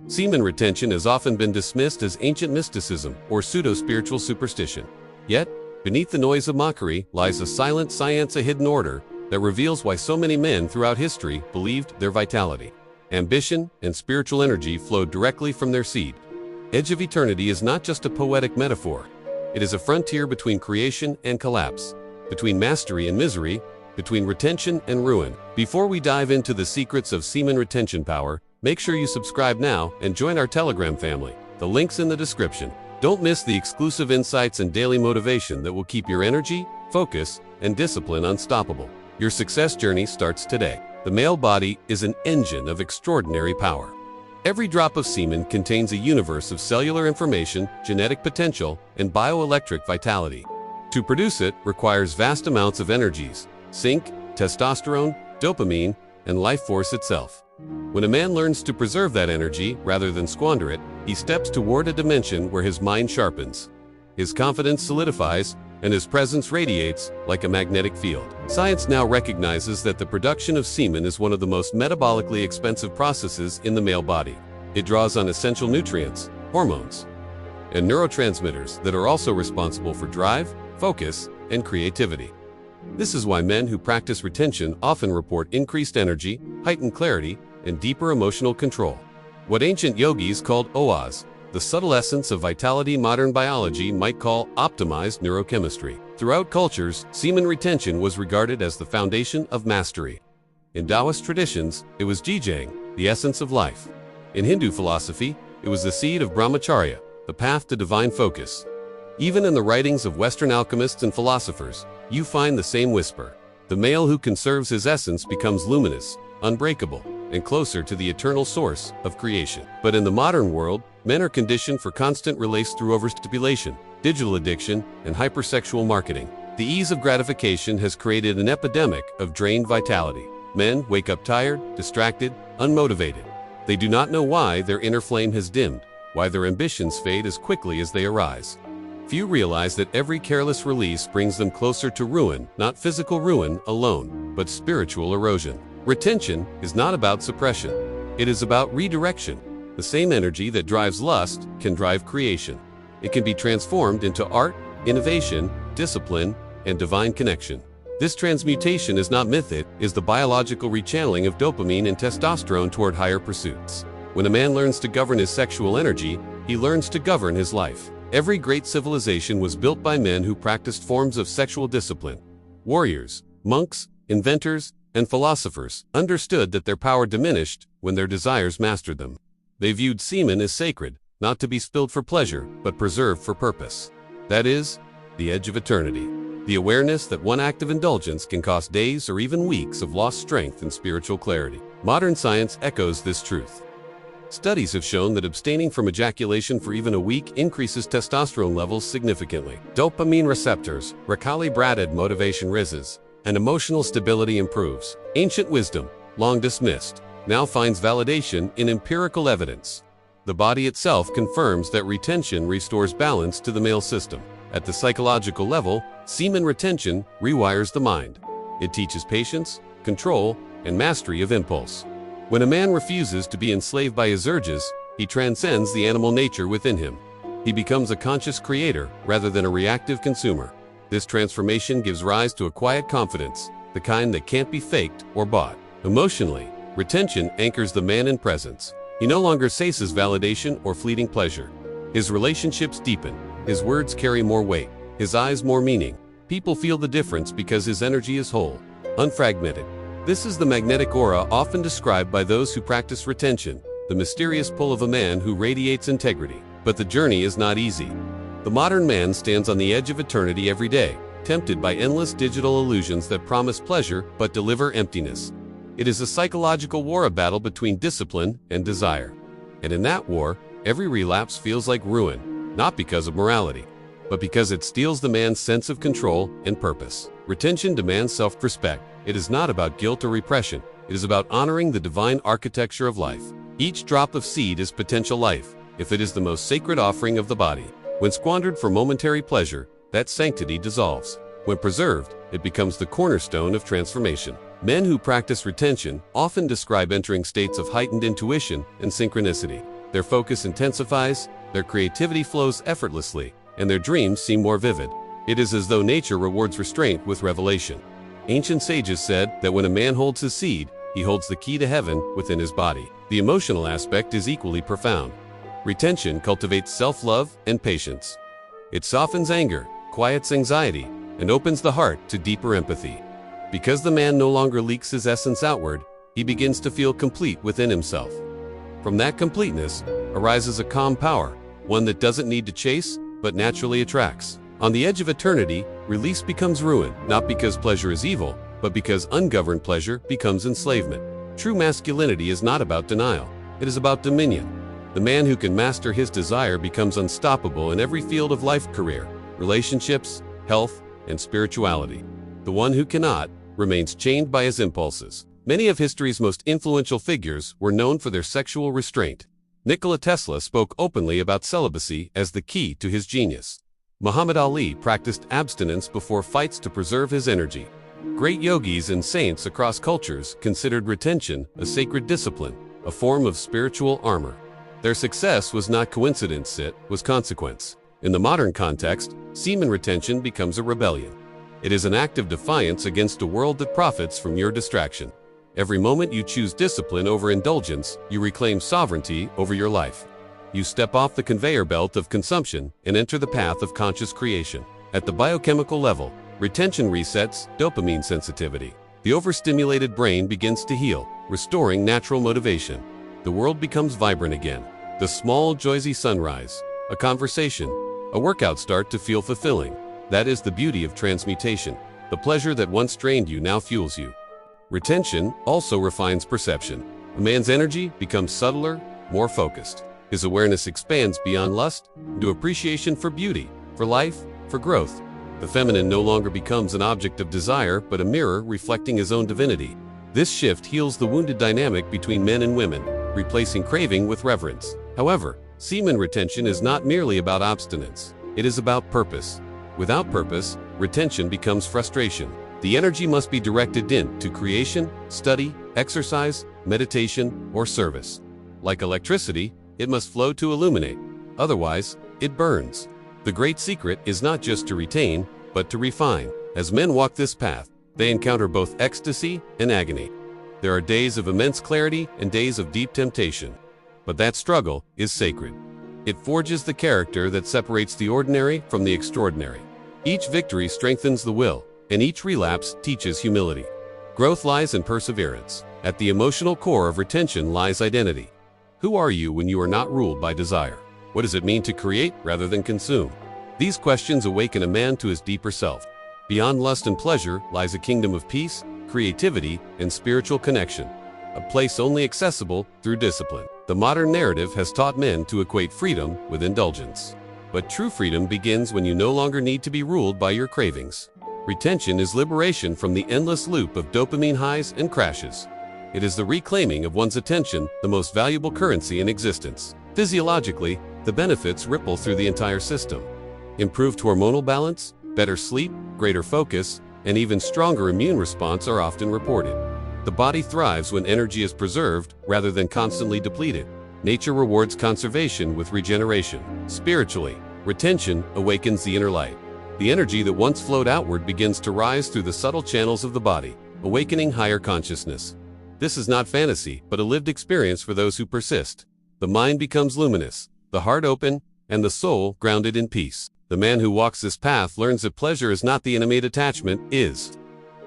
Semen retention has often been dismissed as ancient mysticism or pseudo-spiritual superstition. Yet, beneath the noise of mockery lies a silent science, a hidden order that reveals why so many men throughout history believed their vitality, ambition, and spiritual energy flowed directly from their seed. Edge of eternity is not just a poetic metaphor. It is a frontier between creation and collapse, between mastery and misery, between retention and ruin. Before we dive into the secrets of semen retention power, make sure you subscribe now and join our Telegram family. The link's in the description. Don't miss the exclusive insights and daily motivation that will keep your energy, focus, and discipline unstoppable. Your success journey starts today. The male body is an engine of extraordinary power. Every drop of semen contains a universe of cellular information, genetic potential, and bioelectric vitality. To produce it requires vast amounts of energies: zinc, testosterone, dopamine, and life force itself. When a man learns to preserve that energy rather than squander it, he steps toward a dimension where his mind sharpens, his confidence solidifies, and his presence radiates like a magnetic field. Science now recognizes that the production of semen is one of the most metabolically expensive processes in the male body. It draws on essential nutrients, hormones, and neurotransmitters that are also responsible for drive, focus, and creativity. This is why men who practice retention often report increased energy, heightened clarity, and deeper emotional control. What ancient yogis called oas, the subtle essence of vitality, modern biology might call optimized neurochemistry. Throughout cultures, semen retention was regarded as the foundation of mastery. In Taoist traditions, it was jijang, the essence of life. In Hindu philosophy, it was the seed of brahmacharya, the path to divine focus. Even in the writings of Western alchemists and philosophers, you find the same whisper. The male who conserves his essence becomes luminous, unbreakable, and closer to the eternal source of creation. But in the modern world, men are conditioned for constant release through overstimulation, digital addiction, and hypersexual marketing. The ease of gratification has created an epidemic of drained vitality. Men wake up tired, distracted, unmotivated. They do not know why their inner flame has dimmed, why their ambitions fade as quickly as they arise. Few realize that every careless release brings them closer to ruin, not physical ruin alone, but spiritual erosion. Retention is not about suppression. It is about redirection. The same energy that drives lust can drive creation. It can be transformed into art, innovation, discipline, and divine connection. This transmutation is not myth, it is the biological rechanneling of dopamine and testosterone toward higher pursuits. When a man learns to govern his sexual energy, he learns to govern his life. Every great civilization was built by men who practiced forms of sexual discipline. Warriors, monks, inventors, and philosophers understood that their power diminished when their desires mastered them. They viewed semen as sacred, not to be spilled for pleasure, but preserved for purpose. That is, the edge of eternity. The awareness that one act of indulgence can cost days or even weeks of lost strength and spiritual clarity. Modern science echoes this truth. Studies have shown that abstaining from ejaculation for even a week increases testosterone levels significantly. Dopamine receptors, recalibrated motivation rises, and emotional stability improves. Ancient wisdom, long dismissed, now finds validation in empirical evidence. The body itself confirms that retention restores balance to the male system. At the psychological level, semen retention rewires the mind. It teaches patience, control, and mastery of impulse. When a man refuses to be enslaved by his urges, he transcends the animal nature within him. He becomes a conscious creator rather than a reactive consumer. This transformation gives rise to a quiet confidence, the kind that can't be faked or bought. Emotionally, retention anchors the man in presence. He no longer chases validation or fleeting pleasure. His relationships deepen, his words carry more weight, his eyes more meaning. People feel the difference because his energy is whole, unfragmented. This is the magnetic aura often described by those who practice retention, the mysterious pull of a man who radiates integrity. But the journey is not easy. The modern man stands on the edge of eternity every day, tempted by endless digital illusions that promise pleasure but deliver emptiness. It is a psychological war, a battle between discipline and desire. And in that war, every relapse feels like ruin, not because of morality, but because it steals the man's sense of control and purpose. Retention demands self-respect. It is not about guilt or repression. It is about honoring the divine architecture of life. Each drop of seed is potential life, if it is the most sacred offering of the body. When squandered for momentary pleasure, that sanctity dissolves. When preserved, it becomes the cornerstone of transformation. Men who practice retention often describe entering states of heightened intuition and synchronicity. their focus intensifies, their creativity flows effortlessly, and their dreams seem more vivid. It is as though nature rewards restraint with revelation. Ancient sages said that when a man holds his seed, he holds the key to heaven within his body. The emotional aspect is equally profound. Retention cultivates self-love and patience. It softens anger, quiets anxiety, and opens the heart to deeper empathy. Because the man no longer leaks his essence outward, he begins to feel complete within himself. From that completeness arises a calm power, one that doesn't need to chase, but naturally attracts. On the edge of eternity, release becomes ruin, not because pleasure is evil, but because ungoverned pleasure becomes enslavement. True masculinity is not about denial, it is about dominion. The man who can master his desire becomes unstoppable in every field of life: career, relationships, health, and spirituality. The one who cannot remains chained by his impulses. Many of history's most influential figures were known for their sexual restraint. Nikola Tesla spoke openly about celibacy as the key to his genius. Muhammad Ali practiced abstinence before fights to preserve his energy. Great yogis and saints across cultures considered retention a sacred discipline, a form of spiritual armor. Their success was not coincidence, it was consequence. In the modern context, semen retention becomes a rebellion. It is an act of defiance against a world that profits from your distraction. Every moment you choose discipline over indulgence, you reclaim sovereignty over your life. You step off the conveyor belt of consumption and enter the path of conscious creation. At the biochemical level, retention resets dopamine sensitivity. The overstimulated brain begins to heal, restoring natural motivation. The world becomes vibrant again. The small, joyous sunrise, a conversation, a workout start to feel fulfilling. That is the beauty of transmutation. The pleasure that once drained you now fuels you. Retention also refines perception. A man's energy becomes subtler, more focused. His awareness expands beyond lust into appreciation for beauty, for life, for growth. The feminine no longer becomes an object of desire, but a mirror reflecting his own divinity. This shift heals the wounded dynamic between men and women, replacing craving with reverence. However, semen retention is not merely about abstinence. It is about purpose. Without purpose, retention becomes frustration. The energy must be directed into creation, study, exercise, meditation, or service. Like electricity, it must flow to illuminate. Otherwise, it burns. The great secret is not just to retain, but to refine. As men walk this path, they encounter both ecstasy and agony. There are days of immense clarity and days of deep temptation. But that struggle is sacred. It forges the character that separates the ordinary from the extraordinary. Each victory strengthens the will, and each relapse teaches humility. Growth lies in perseverance. At the emotional core of retention lies identity. Who are you when you are not ruled by desire? What does it mean to create rather than consume? These questions awaken a man to his deeper self. Beyond lust and pleasure lies a kingdom of peace, creativity, and spiritual connection, a place only accessible through discipline. The modern narrative has taught men to equate freedom with indulgence. But true freedom begins when you no longer need to be ruled by your cravings. Retention is liberation from the endless loop of dopamine highs and crashes. It is the reclaiming of one's attention, the most valuable currency in existence. Physiologically, the benefits ripple through the entire system. Improved hormonal balance, better sleep, greater focus, and even stronger immune response are often reported. The body thrives when energy is preserved rather than constantly depleted. Nature rewards conservation with regeneration. Spiritually, retention awakens the inner light. The energy that once flowed outward begins to rise through the subtle channels of the body, awakening higher consciousness. This is not fantasy, but a lived experience for those who persist. The mind becomes luminous, the heart open, and the soul grounded in peace. The man who walks this path learns that pleasure is not the enemy, attachment is.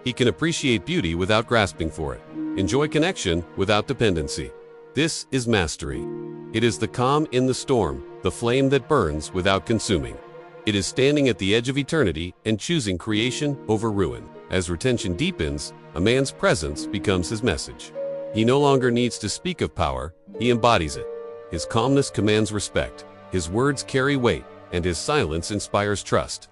He can appreciate beauty without grasping for it, enjoy connection without dependency. This is mastery. It is the calm in the storm, the flame that burns without consuming. It is standing at the edge of eternity and choosing creation over ruin. As retention deepens, a man's presence becomes his message. He no longer needs to speak of power, he embodies it. His calmness commands respect, his words carry weight, and his silence inspires trust.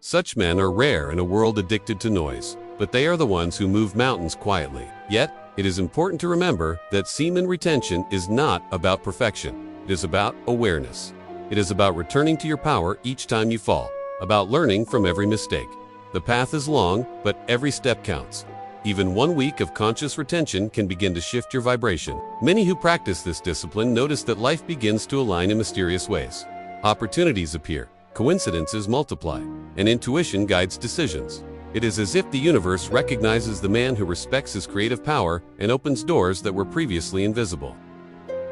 Such men are rare in a world addicted to noise, but they are the ones who move mountains quietly. Yet, it is important to remember that semen retention is not about perfection. It is about awareness. It is about returning to your power each time you fall, about learning from every mistake. The path is long, but every step counts. Even 1 week of conscious retention can begin to shift your vibration. Many who practice this discipline notice that life begins to align in mysterious ways. Opportunities appear, coincidences multiply, and intuition guides decisions. It is as if the universe recognizes the man who respects his creative power and opens doors that were previously invisible.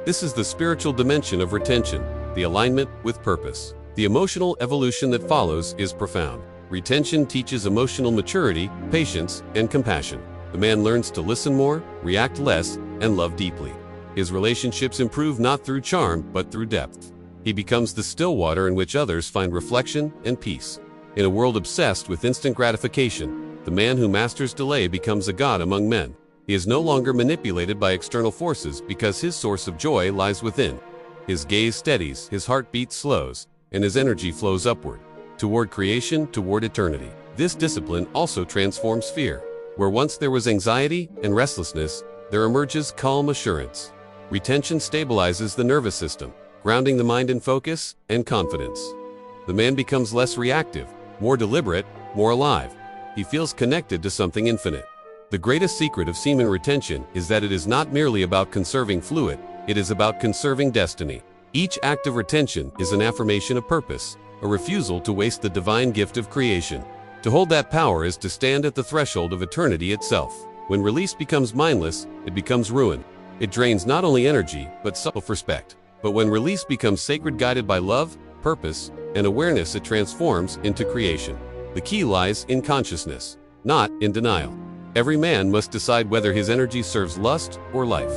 This is the spiritual dimension of retention, the alignment with purpose. The emotional evolution that follows is profound. Retention teaches emotional maturity, patience, and compassion. The man learns to listen more, react less, and love deeply. His relationships improve not through charm, but through depth. He becomes the still water in which others find reflection and peace. In a world obsessed with instant gratification, the man who masters delay becomes a god among men. He is no longer manipulated by external forces because his source of joy lies within. His gaze steadies, his heartbeat slows, and his energy flows upward, toward creation, toward eternity. This discipline also transforms fear. Where once there was anxiety and restlessness, there emerges calm assurance. Retention stabilizes the nervous system, grounding the mind in focus and confidence. The man becomes less reactive, more deliberate, more alive. He feels connected to something infinite. The greatest secret of semen retention is that it is not merely about conserving fluid, it is about conserving destiny. Each act of retention is an affirmation of purpose, a refusal to waste the divine gift of creation. To hold that power is to stand at the threshold of eternity itself. When release becomes mindless, it becomes ruin. It drains not only energy, but self-respect. But when release becomes sacred, guided by love, purpose, and awareness, it transforms into creation. The key lies in consciousness, not in denial. Every man must decide whether his energy serves lust or life.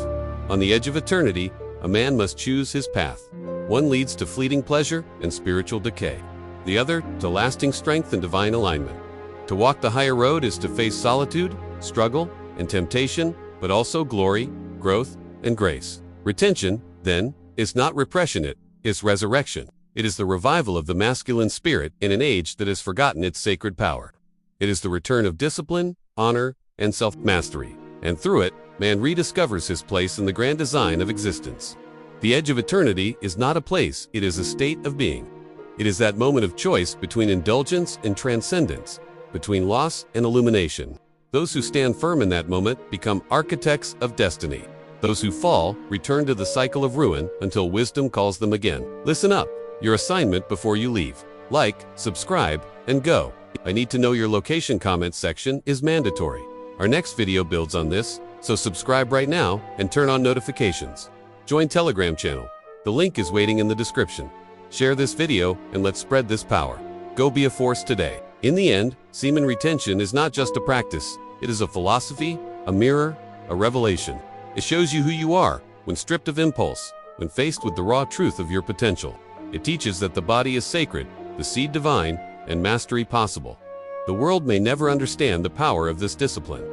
On the edge of eternity, a man must choose his path. One leads to fleeting pleasure and spiritual decay. The other to lasting strength and divine alignment. To walk the higher road is to face solitude, struggle, and temptation, but also glory, growth, and grace. Retention, then, is not repression, it is resurrection. It is the revival of the masculine spirit in an age that has forgotten its sacred power. It is the return of discipline, honor, and self-mastery. And through it, man rediscovers his place in the grand design of existence. The edge of eternity is not a place, it is a state of being. It is that moment of choice between indulgence and transcendence, between loss and illumination. Those who stand firm in that moment become architects of destiny. Those who fall return to the cycle of ruin until wisdom calls them again. Listen up, your assignment before you leave. Like, subscribe, and go. I need to know your location. Comments section is mandatory. Our next video builds on this, so subscribe right now and turn on notifications. Join Telegram channel. The link is waiting in the description. Share this video and let's spread this power. Go be a force today. In the end, semen retention is not just a practice. It is a philosophy, a mirror, a revelation. It shows you who you are when stripped of impulse, when faced with the raw truth of your potential. It teaches that the body is sacred, the seed divine, and mastery possible. The world may never understand the power of this discipline.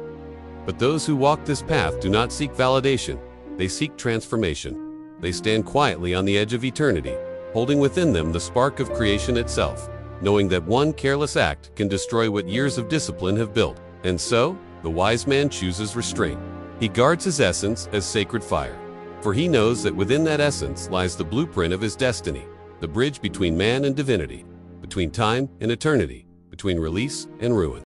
But those who walk this path do not seek validation. They seek transformation. They stand quietly on the edge of eternity, holding within them the spark of creation itself, knowing that one careless act can destroy what years of discipline have built. And so, the wise man chooses restraint. He guards his essence as sacred fire, for he knows that within that essence lies the blueprint of his destiny, the bridge between man and divinity, between time and eternity, between release and ruin.